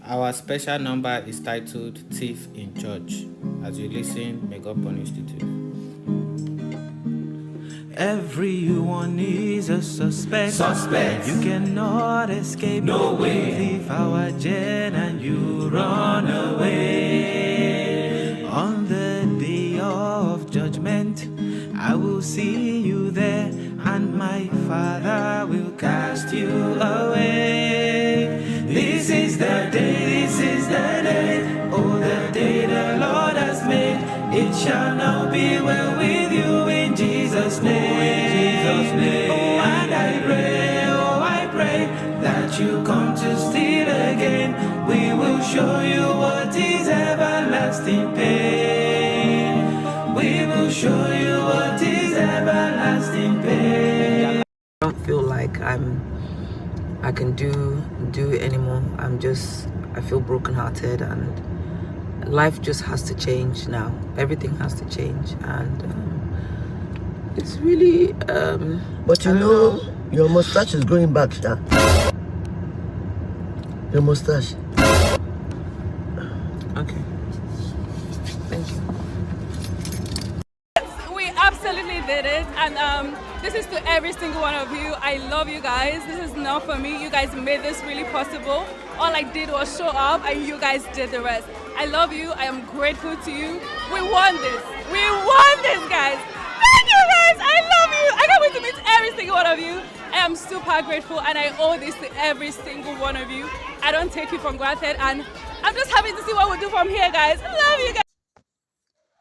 Our special number is titled Thief in Church. As you listen, may God punish the thief. Everyone is a suspect. You cannot escape. No way. You leave our gen and you run away. On the day of judgment, I will see you there, and my Father will cast you away. This is the day, oh, the day the Lord has made. It shall now be well with you in Jesus' name. Oh, and I pray that you come to steal again. We will show you what is everlasting pain. We will show you what is everlasting pain. I don't feel like I can do anymore. I feel brokenhearted, and life just has to change now. Everything has to change, and it's really but you know, your mustache is growing back, yeah? Your mustache. okay. Thank you. We absolutely did it, and this is to every single one of you. I love you guys. This is not for me. You guys made this really possible. All I did was show up, and you guys did the rest. I love you. I am grateful to you. We won this. We won this, guys. Thank you, guys. I love you. I can't wait to meet every single one of you. I am super grateful, and I owe this to every single one of you. I don't take you for granted, and I'm just happy to see what we'll do from here, guys. I love you guys.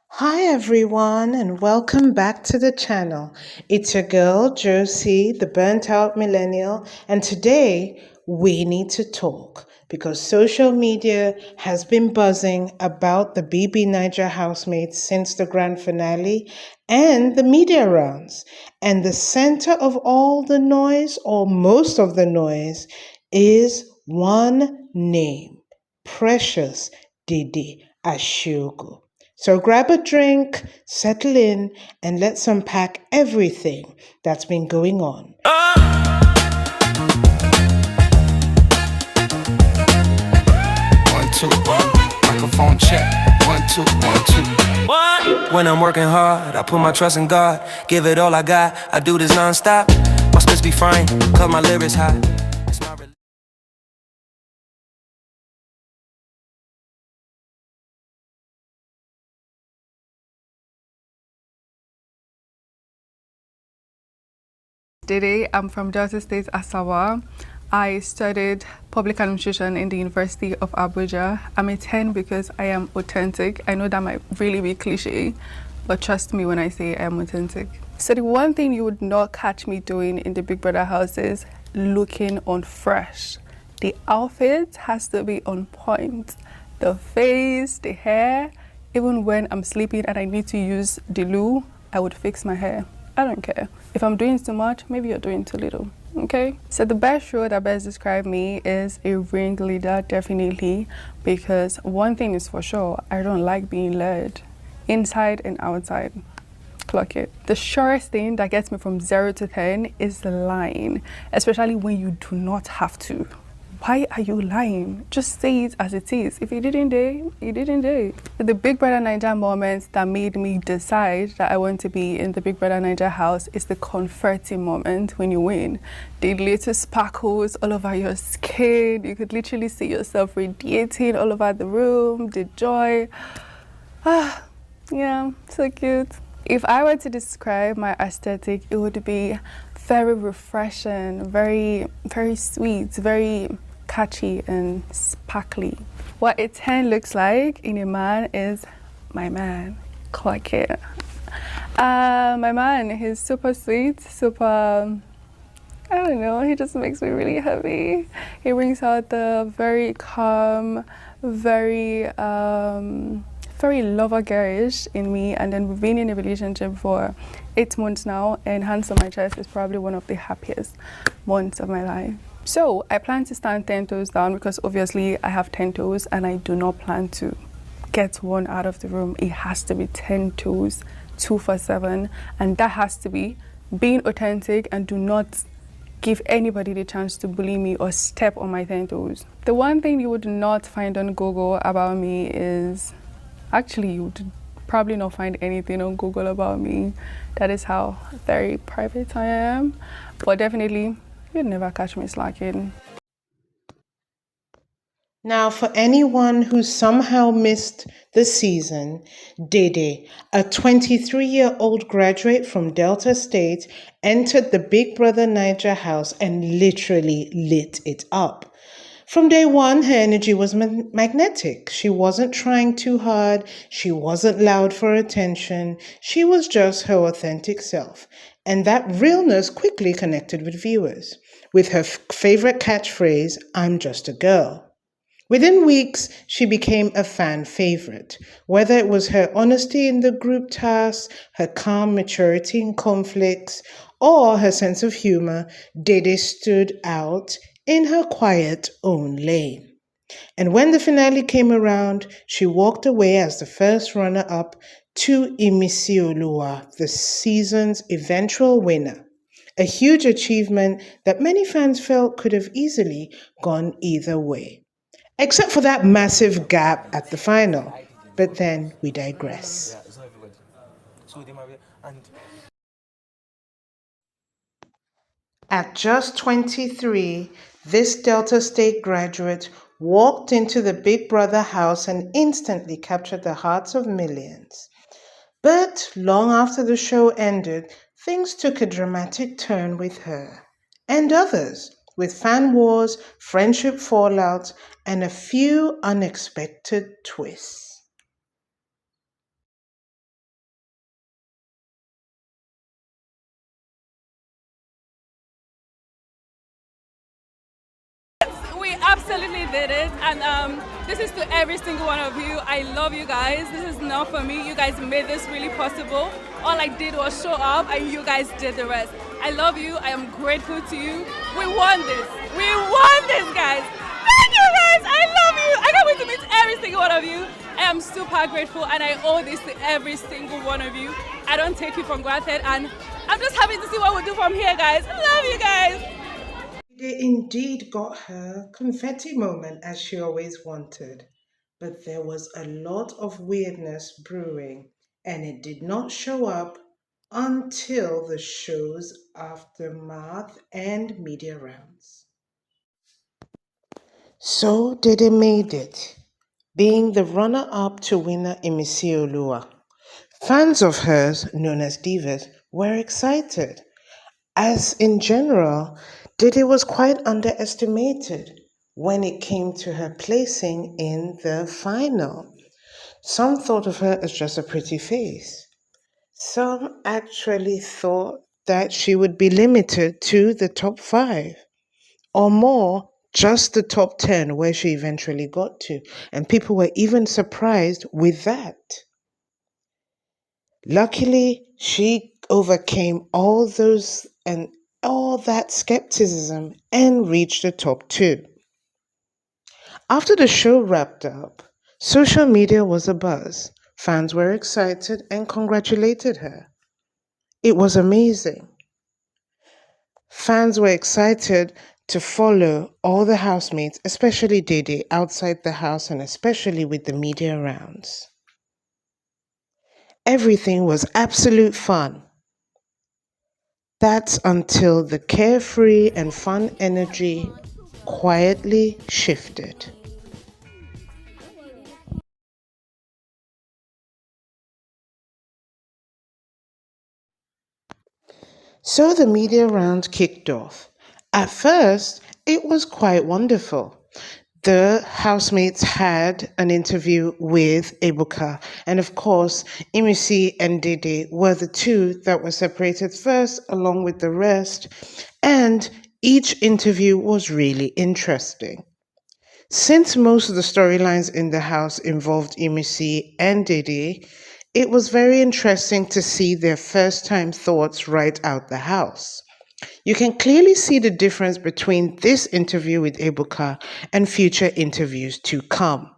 Hi everyone, and welcome back to the channel. It's your girl Josie, the burnt out millennial, and today we need to talk because social media has been buzzing about the BB Niger housemates since the grand finale and the media rounds. And the center of all the noise, or most of the noise, is one name: Precious Dede Ashogo. So grab a drink, settle in, and let's unpack everything that's been going on. 1, 2, 1, microphone check. 1, 2, 1, 2. When I'm working hard, I put my trust in God. Give it all I got. I do this non-stop. My spits be frying, cause my lyrics hot. It's my Dede, I'm from Delta State, Asawa. I studied public administration in the University of Abuja. I'm a 10 because I am authentic. I know that might really be cliche, but trust me when I say I am authentic. So the one thing you would not catch me doing in the Big Brother house is looking unfresh. The outfit has to be on point. The face, the hair, even when I'm sleeping and I need to use the loo, I would fix my hair. I don't care. If I'm doing too much, maybe you're doing too little, okay? So the best show that best describes me is a ringleader, definitely, because one thing is for sure, I don't like being led, inside and outside. Clock it. The surest thing that gets me from 0 to 10 is lying, especially when you do not have to. Why are you lying? Just say it as it is. If you didn't dare, you didn't dare. The Big Brother Niger moment that made me decide that I want to be in the Big Brother Niger house is the confetti moment when you win. The little sparkles all over your skin. You could literally see yourself radiating all over the room, the joy. Yeah, so cute. If I were to describe my aesthetic, it would be very refreshing, very sweet, very catchy and sparkly. What a 10 looks like in a man is my man. Clock it. My man, he's super sweet, super, I don't know, he just makes me really happy. He brings out the very calm, very lover girlish in me, and then we've been in a relationship for 8 months now, and hands on my chest is probably one of the happiest months of my life. So I plan to stand 10 toes down because obviously I have 10 toes and I do not plan to get one out of the room. It has to be 10 toes, 2 for 7, and that has to be being authentic and do not give anybody the chance to bully me or step on my 10 toes. The one thing you would not find on Google about me is, actually you would probably not find anything on Google about me. That is how very private I am. But definitely, you'd never catch me slacking. Now, for anyone who somehow missed the season, Dede, a 23-year-old graduate from Delta State, entered the Big Brother Niger house and literally lit it up. From day one, her energy was magnetic. She wasn't trying too hard. She wasn't loud for attention. She was just her authentic self. And that realness quickly connected with viewers, with her favorite catchphrase, "I'm just a girl." Within weeks, she became a fan favorite. Whether it was her honesty in the group tasks, her calm maturity in conflicts, or her sense of humor, Dede stood out in her quiet own lane. And when the finale came around, she walked away as the first runner-up to Imisi, the season's eventual winner. A huge achievement that many fans felt could have easily gone either way. Except for that massive gap at the final. But then we digress. At just 23, this Delta State graduate walked into the Big Brother house and instantly captured the hearts of millions. But long after the show ended, things took a dramatic turn with her and others, with fan wars, friendship fallouts, and a few unexpected twists. We absolutely did it, and this is to every single one of you. I love you guys. This is not for me. You guys made this really possible. All I did was show up, and you guys did the rest. I love you. I am grateful to you. We won this. We won this, guys. Thank you, guys. I love you. I can't wait to meet every single one of you. I am super grateful, and I owe this to every single one of you. I don't take you for granted, and I'm just happy to see what we do from here, guys. Love you guys. They indeed got her confetti moment as she always wanted, but there was a lot of weirdness brewing, and it did not show up until the show's aftermath and media rounds. So Dede made it, being the runner-up to winner Imisi. Fans of hers, known as divas, were excited, as in general, Dede was quite underestimated when it came to her placing in the final. Some thought of her as just a pretty face. Some actually thought that she would be limited to the top 5 or more, just the top 10 where she eventually got to. And people were even surprised with that. Luckily, she overcame all those and all that skepticism and reached the top 2. After the show wrapped up, social media was abuzz. Fans were excited and congratulated her. It was amazing. Fans were excited to follow all the housemates, especially Dede, outside the house and especially with the media rounds. Everything was absolute fun. That's until the carefree and fun energy quietly shifted. So the media round kicked off. At first, it was quite wonderful. The housemates had an interview with Ebuka, and of course, Imisi and Dede were the two that were separated first, along with the rest, and each interview was really interesting. Since most of the storylines in the house involved Imisi and Dede, it was very interesting to see their first time thoughts right out the house. You can clearly see the difference between this interview with Ebuka and future interviews to come.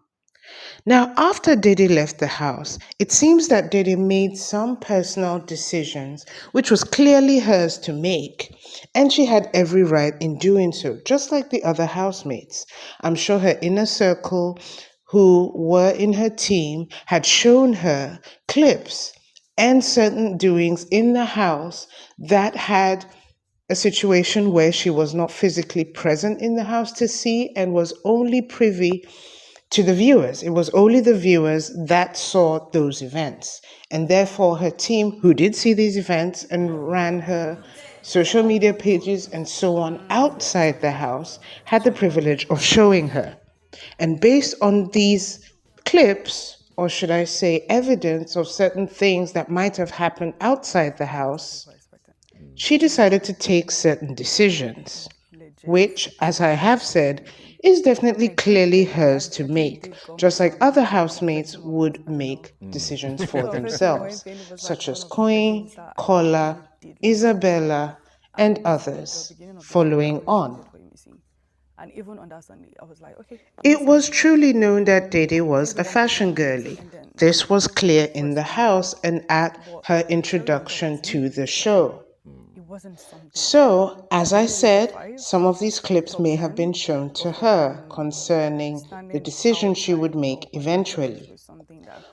Now, after Dede left the house, it seems that Dede made some personal decisions, which was clearly hers to make, and she had every right in doing so, just like the other housemates. I'm sure her inner circle, who were in her team, had shown her clips and certain doings in the house that had a situation where she was not physically present in the house to see and was only privy to the viewers. It was only the viewers that saw those events. And therefore, her team, who did see these events and ran her social media pages and so on outside the house, had the privilege of showing her. And based on these clips, or should I say evidence of certain things that might have happened outside the house, she decided to take certain decisions, which, as I have said, is definitely clearly hers to make, just like other housemates would make decisions for themselves, such as Queen, Kola, Isabella, and others. Following on. And even on that Sunday, I was like, okay, It was truly known that Dede was a fashion girly. This was clear in the house and at her introduction to the show. So, as I said, some of these clips may have been shown to her concerning the decision she would make eventually.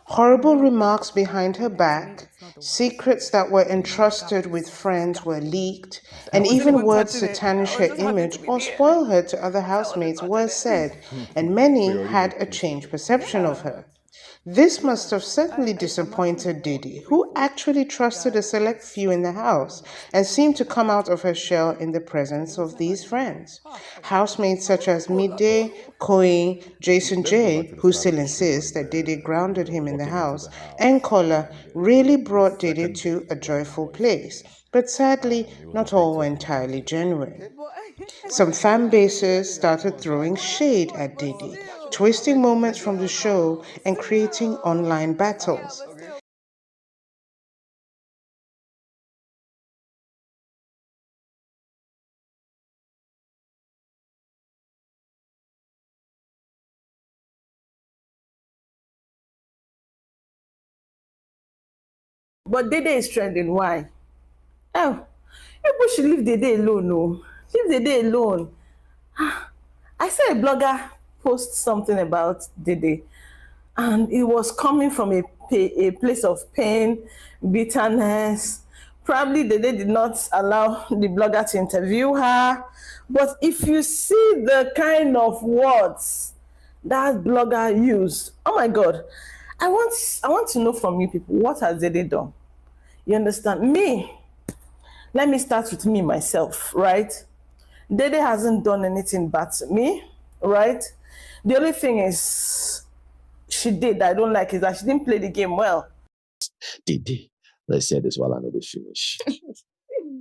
Horrible remarks behind her back, secrets that were entrusted with friends were leaked, and even words to tarnish her image or spoil her to other housemates were said, and many had a changed perception of her. This must have certainly disappointed Dede, who actually trusted a select few in the house and seemed to come out of her shell in the presence of these friends. Housemates such as Mide, Koi, Jason J, who still insists that Dede grounded him in the house, and Kola really brought Dede to a joyful place. But sadly, not all were entirely genuine. Some fan bases started throwing shade at Dede, twisting moments from the show and creating online battles. But Dede is trending. Why? Oh, people should leave Dede alone. No, leave Dede alone. I saw a blogger post something about Dede, and it was coming from a place of pain, bitterness. Probably Dede did not allow the blogger to interview her. But if you see the kind of words that blogger used, oh my God, I want to know from you people, what has Dede done? You understand? Me, let me start with me myself, right? Dede hasn't done anything bad to me, right? The only thing is she did that I don't like is that she didn't play the game well. Dede, let's say this while I know the finish.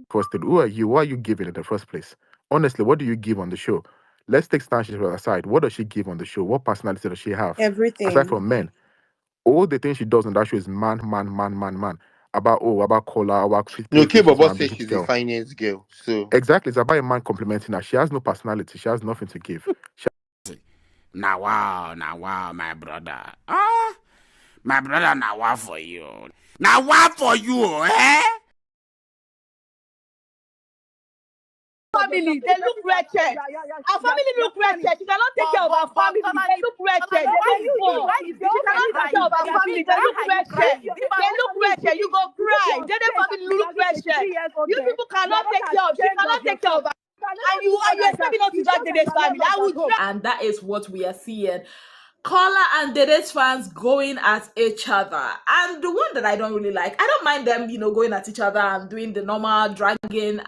Posted, who are you? What are you giving in the first place? Honestly, what do you give on the show? Let's take Stanship aside. What does she give on the show? What personality does she have? Everything. Aside from men, all the things she does on that show is man, man, man, man, man. About Kola, about No, K Baba and says beauty she's girl. a finance girl. So Exactly, it's about a man complimenting her. She has no personality. She has nothing to give. Now wow, my brother. My brother, now wow for you. Now wow for you, eh? Family, they look wretched. Our family look wretched. You cannot take care of our family. They look wretched. They look poor. You cannot take care of our family. They look wretched. They look wretched. You go cry. Dede family look wretched. You people cannot take care of. She cannot take care of. And you expect me not to drag Dede's family. I will drag. And that is what we are seeing. Kola and Dede's fans going at each other. And the one that I don't really like, I don't mind them, going at each other and doing the normal dragging.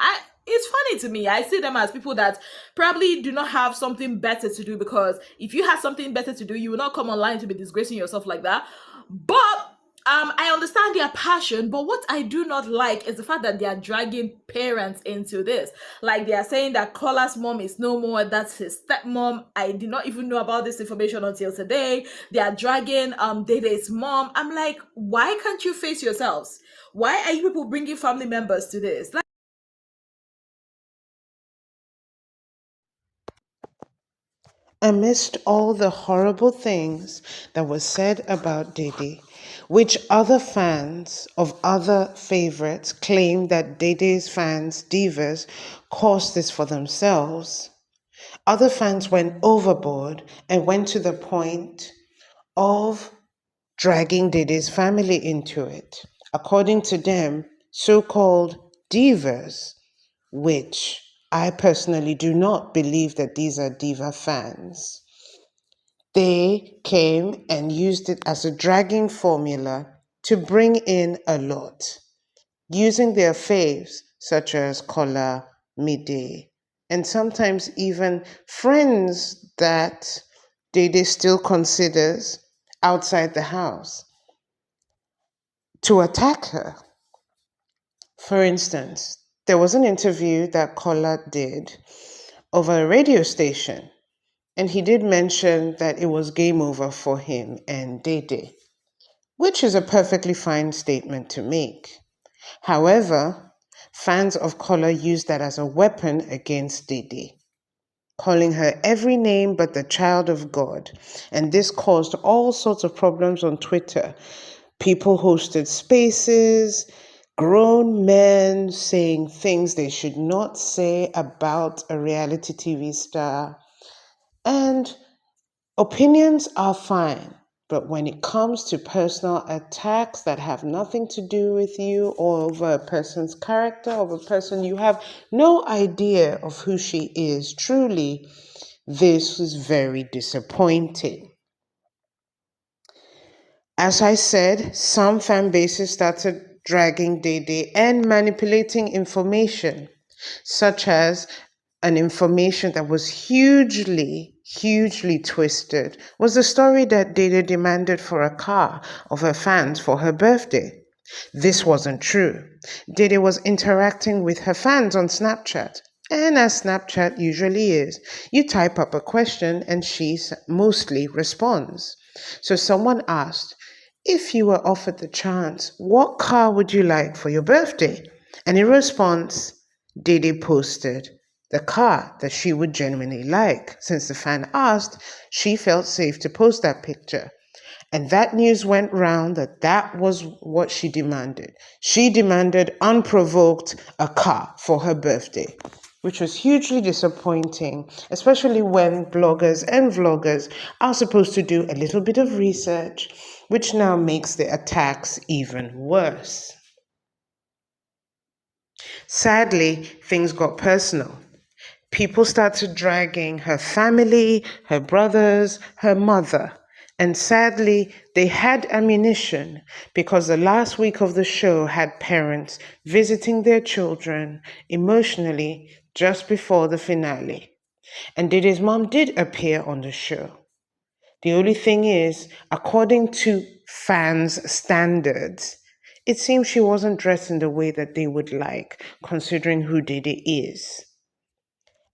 It's funny to me. I see them as people that probably do not have something better to do, because if you have something better to do, you will not come online to be disgracing yourself like that. But I understand their passion, but what I do not like is the fact that they are dragging parents into this. Like, they are saying that Kola's mom is no more, that's his stepmom. I did not even know about this information until today. They are dragging Dede's mom. I'm like, why can't you face yourselves? Why are you people bringing family members to this? amidst all the horrible things that were said about Dede, which other fans of other favorites claim that Dede's fans, divas, caused this for themselves, other fans went overboard and went to the point of dragging Dede's family into it. According to them, so-called divas, which I personally do not believe that these are diva fans. They came and used it as a dragging formula to bring in a lot, using their faves such as Kola, Mide, and sometimes even friends that Dede still considers outside the house to attack her. For instance, there was an interview that Kola did over a radio station, and he did mention that it was game over for him and Dede, which is a perfectly fine statement to make. However, fans of Kola used that as a weapon against Dede, calling her every name but the child of God, and this caused all sorts of problems on Twitter. People hosted spaces, grown men saying things they should not say about a reality TV star. And opinions are fine, but when it comes to personal attacks that have nothing to do with you or over a person's character, of a person you have no idea of who she is, truly, this was very disappointing. As I said, some fan bases started dragging Dede and manipulating information, such as an information that was hugely twisted was the story that Dede demanded for a car of her fans for her birthday. This wasn't true. Dede was interacting with her fans on Snapchat. And as Snapchat usually is, you type up a question and she mostly responds. So someone asked, if you were offered the chance, what car would you like for your birthday? And in response, Dede posted the car that she would genuinely like. Since the fan asked, she felt safe to post that picture. And that news went round that was what she demanded. She demanded, unprovoked, a car for her birthday, which was hugely disappointing, especially when bloggers and vloggers are supposed to do a little bit of research, which now makes the attacks even worse. Sadly, things got personal. People started dragging her family, her brothers, her mother. And sadly, they had ammunition because the last week of the show had parents visiting their children emotionally just before the finale. And Dede's mom did appear on the show. The only thing is, according to fans' standards, it seems she wasn't dressed in the way that they would like, considering who Dede is.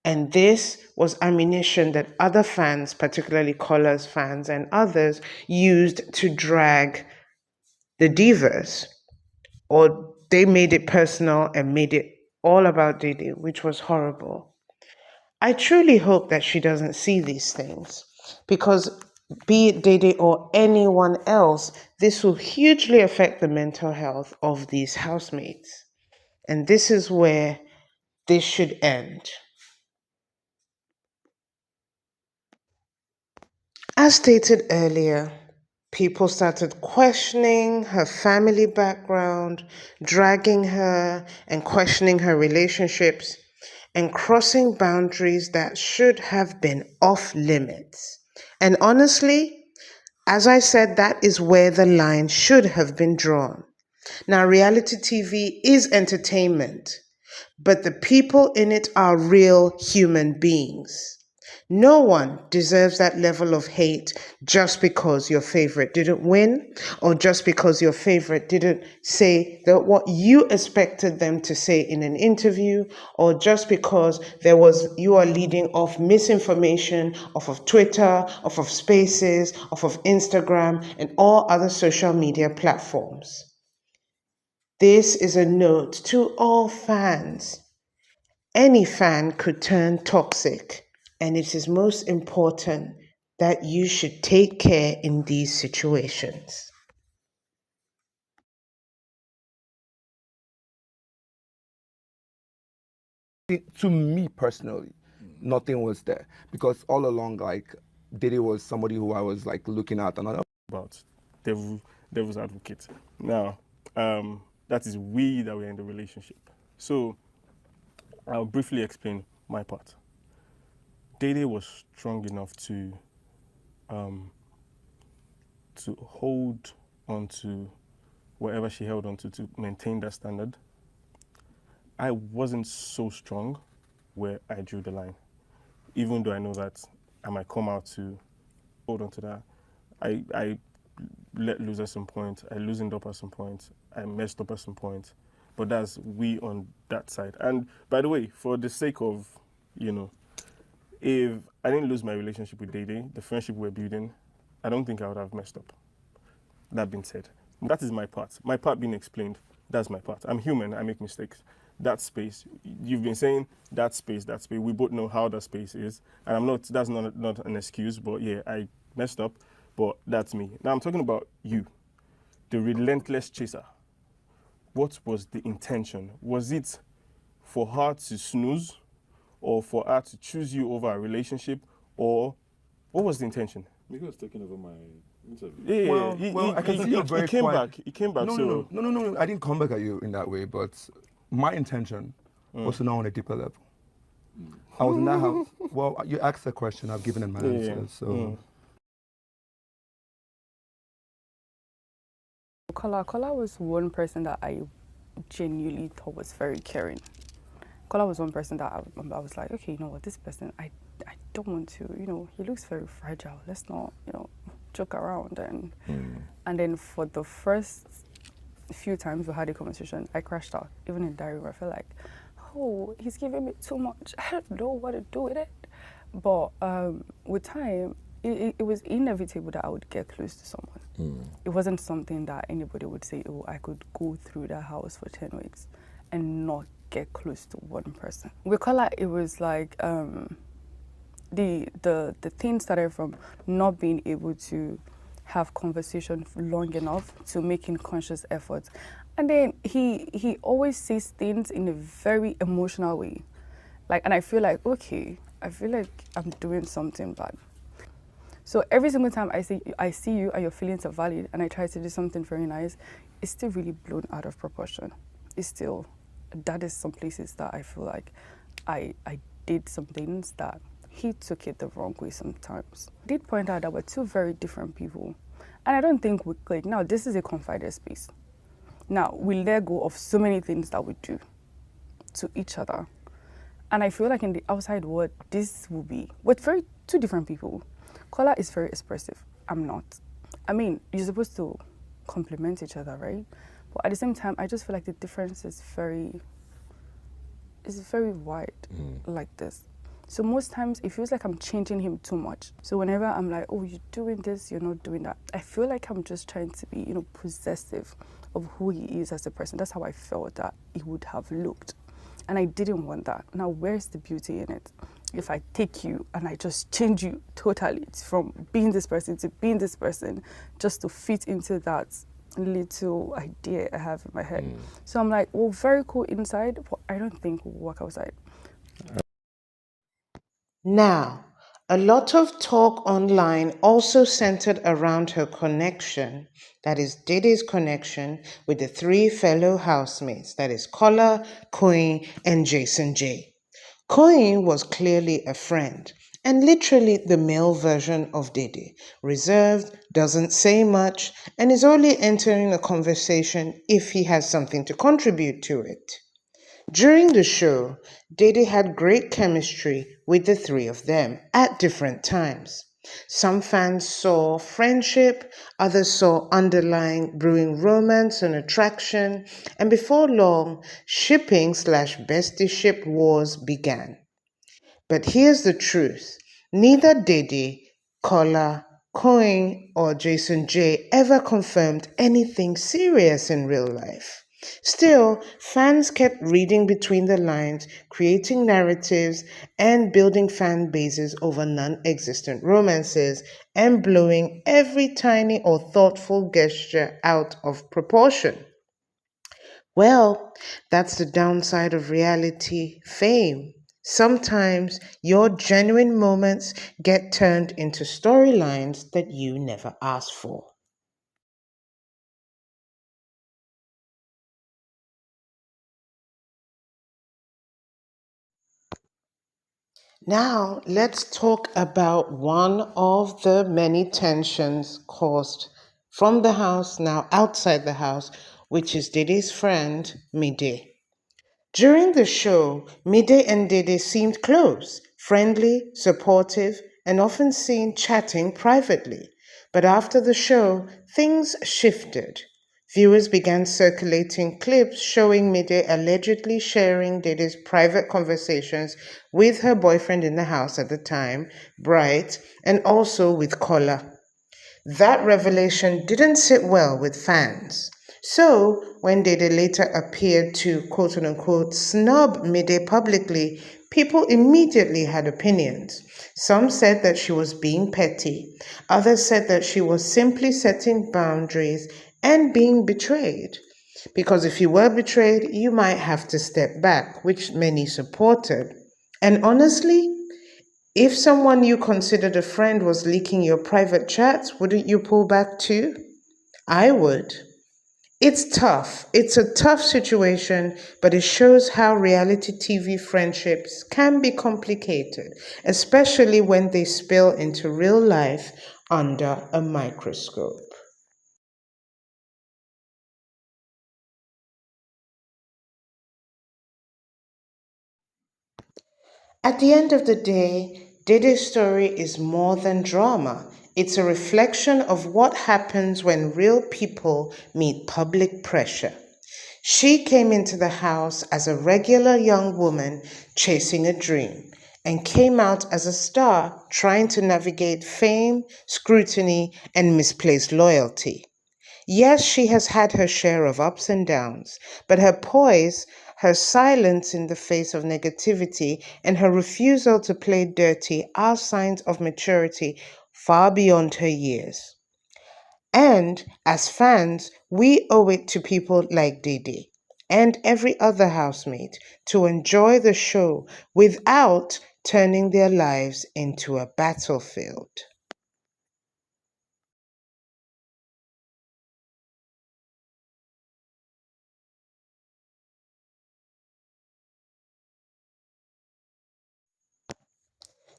And this was ammunition that other fans, particularly Callers fans and others, used to drag the divas. Or they made it personal and made it all about Dede, which was horrible. I truly hope that she doesn't see these things because be it Dede or anyone else, this will hugely affect the mental health of these housemates. And this is where this should end. As stated earlier, people started questioning her family background, dragging her and questioning her relationships, and crossing boundaries that should have been off limits. And honestly, as I said, that is where the line should have been drawn. Now, reality TV is entertainment, but the people in it are real human beings. No one deserves that level of hate just because your favorite didn't win or just because your favorite didn't say that what you expected them to say in an interview or just because you are leading off misinformation off of Twitter, off of Spaces, off of Instagram and all other social media platforms. This is a note to all fans. Any fan could turn toxic. and it is most important that you should take care in these situations. To me personally, nothing was there because all along, like Dede was somebody who I was like looking at, and about devil's advocate. Now, that is we that we're in the relationship. So, I'll briefly explain my part. Dede was strong enough to hold on to whatever she held on to maintain that standard. I wasn't so strong where I drew the line, even though I know that I might come out to hold on to that. I let loose at some point. I loosened up at some point. I messed up at some point. But that's we on that side. And by the way, for the sake of, if I didn't lose my relationship with Dede, the friendship we're building, I don't think I would have messed up. That being said, that is my part. My part being explained, that's my part. I'm human, I make mistakes. That space, you've been saying that space, we both know how that space is. And that's not an excuse, but yeah, I messed up, but that's me. Now I'm talking about you, the relentless chaser. What was the intention? Was it for her to snooze or for her to choose you over a relationship, or what was the intention? Because taking over my interview. Yeah, well, I can see you're very came quiet. back. He came back. No. I didn't come back at you in that way, but my intention was to know on a deeper level. I was in that house. Well, you asked a question, I've given an answer. So. Kola was one person that I genuinely thought was very caring. Kola was one person that I was like, okay, you know what, this person, I don't want to, he looks very fragile. Let's not, joke around. And then for the first few times we had a conversation, I crashed out. Even in diary, I felt like, oh, he's giving me too much. I don't know what to do with it. But with time, it was inevitable that I would get close to someone. It wasn't something that anybody would say, oh, I could go through that house for 10 weeks and not get close to one person. With Kola, it was like the thing started from not being able to have conversation for long enough to making conscious efforts. And then he always says things in a very emotional way. And I feel like, okay, I feel like I'm doing something bad. So every single time I see you and your feelings are valid and I try to do something very nice, it's still really blown out of proportion. That is some places that I feel like I did some things that he took it the wrong way sometimes. I did point out that we're two very different people. And I don't think we click. Now, this is a confided space. Now, we let go of so many things that we do to each other. And I feel like in the outside world, we're two different people. Kola is very expressive. I'm not. I mean, you're supposed to complement each other, right? But at the same time, I just feel like the difference is very wide like this. So most times it feels like I'm changing him too much. So whenever I'm like, oh, you're doing this, you're not doing that, I feel like I'm just trying to be, possessive of who he is as a person. That's how I felt that he would have looked. And I didn't want that. Now, where's the beauty in it? If I take you and I just change you totally from being this person to being this person just to fit into that little idea I have in my head. So I'm like, well, very cool inside, but I don't think we'll work outside. Now, a lot of talk online also centered around her connection, that is Dede's connection with the three fellow housemates, that is Kola, Queen, and Jason J. Queen was clearly a friend, and literally the male version of Dede, reserved, doesn't say much, and is only entering a conversation if he has something to contribute to it. During the show, Dede had great chemistry with the three of them at different times. Some fans saw friendship, others saw underlying brewing romance and attraction, and before long, shipping/bestiship wars began. But here's the truth. Neither Dede, Kola, Coin, or Jason J ever confirmed anything serious in real life. Still, fans kept reading between the lines, creating narratives, and building fan bases over non existent romances, and blowing every tiny or thoughtful gesture out of proportion. Well, that's the downside of reality fame. Sometimes your genuine moments get turned into storylines that you never asked for. Now, let's talk about one of the many tensions caused from the house, now outside the house, which is Dede's friend, Mide. During the show, Mide and Dede seemed close, friendly, supportive, and often seen chatting privately. But after the show, things shifted. Viewers began circulating clips showing Mide allegedly sharing Dede's private conversations with her boyfriend in the house at the time, Bright, and also with Kola. That revelation didn't sit well with fans. So, when Dede later appeared to quote unquote snub Mide publicly, people immediately had opinions. Some said that she was being petty, others said that she was simply setting boundaries and being betrayed. Because if you were betrayed, you might have to step back, which many supported. And honestly, if someone you considered a friend was leaking your private chats, wouldn't you pull back too? I would. It's tough. It's a tough situation, but it shows how reality TV friendships can be complicated, especially when they spill into real life under a microscope. At the end of the day, Dede's story is more than drama. It's a reflection of what happens when real people meet public pressure. She came into the house as a regular young woman chasing a dream and came out as a star trying to navigate fame, scrutiny, and misplaced loyalty. Yes, she has had her share of ups and downs, but her poise, her silence in the face of negativity, and her refusal to play dirty are signs of maturity far beyond her years. And as fans, we owe it to people like Dede and every other housemate to enjoy the show without turning their lives into a battlefield.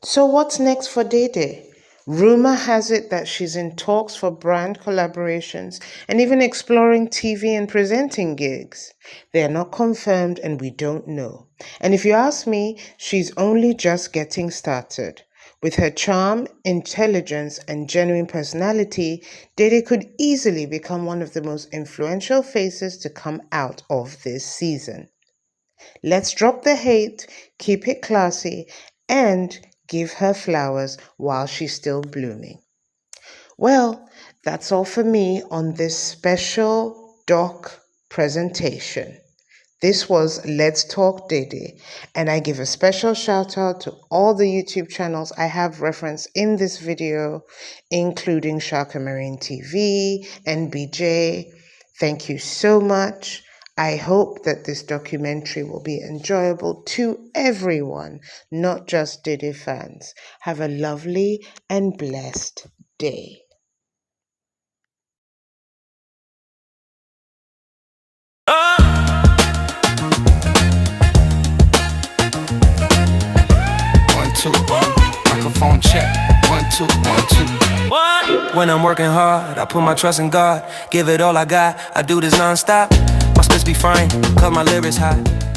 So what's next for Dede? Rumor has it that she's in talks for brand collaborations and even exploring TV and presenting gigs. They are not confirmed and we don't know. And if you ask me, she's only just getting started. With her charm, intelligence, and genuine personality, Dede could easily become one of the most influential faces to come out of this season. Let's drop the hate, keep it classy, and give her flowers while she's still blooming. Well, that's all for me on this special doc presentation. This was Let's Talk Dede, and I give a special shout out to all the YouTube channels I have referenced in this video, including Sharka Marine TV and BJ. Thank you so much. I hope that this documentary will be enjoyable to everyone, not just Dede fans. Have a lovely and blessed day. One, two, one. Microphone check. 1, 2, 1, 2. One. When I'm working hard, I put my trust in God. Give it all I got. I do this non-stop. My splits be frying, cause my lyrics hot.